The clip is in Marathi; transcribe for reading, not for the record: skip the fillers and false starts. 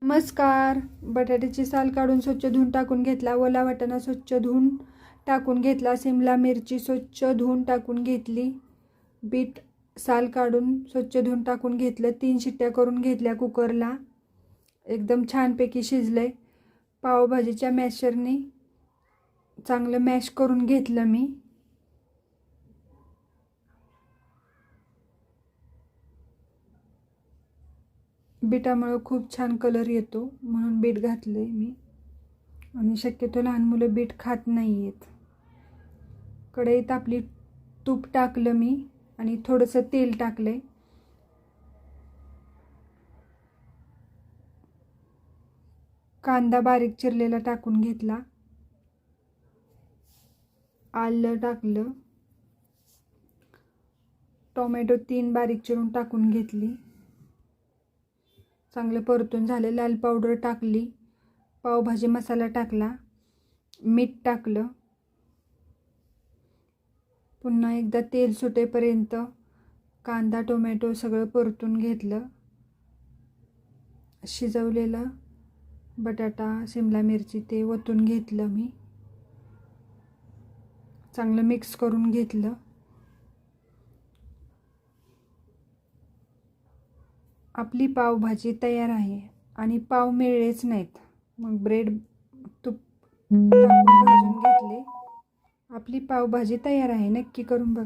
नमस्कार. बटाट्याची साल काढून स्वच्छ धुवून टाकून घेतला. ओला वाटाणा स्वच्छ धुवून टाकून घेतला. सिमला मिरची स्वच्छ धुवून टाकून घेतली. बीट साल काढून स्वच्छ धुवून टाकून घेतलं. 3 शिट्ट्या करून घेतल्या कुकरला. एकदम छानपैकी शिजलंय. पावभाजीच्या मॅशरने चांगलं मॅश करून घेतलं मी. बीटामुळे खूप छान कलर येतो म्हणून बीट घातले मी. आणि शक्यतो लहान मुलं बीट खात नाही आहेत. कढईत आपली तूप टाकलं मी आणि थोडंसं तेल टाकलंय. कांदा बारीक चिरलेला टाकून घेतला. आलं टाकलं. टोमॅटो 3 बारीक चिरून टाकून घेतली. चांगलं परतून झाले. लाल पावडर टाकली. पावभाजी मसाला टाकला. मीठ टाकलं. पुन्हा एकदा तेल सुटेपर्यंत कांदा टोमॅटो सगळं परतून घेतलं. शिजवलेला बटाटा शिमला मिरची ते ओतून घेतलं मी. चांगलं मिक्स करून घेतलं. आपली पावभाजी तयार आहे. आणि पाव मिळलेच नाहीत मग ब्रेड तूप टाकून भाजून घेतले. आपली पावभाजी तयार आहे. नक्की करून बघा.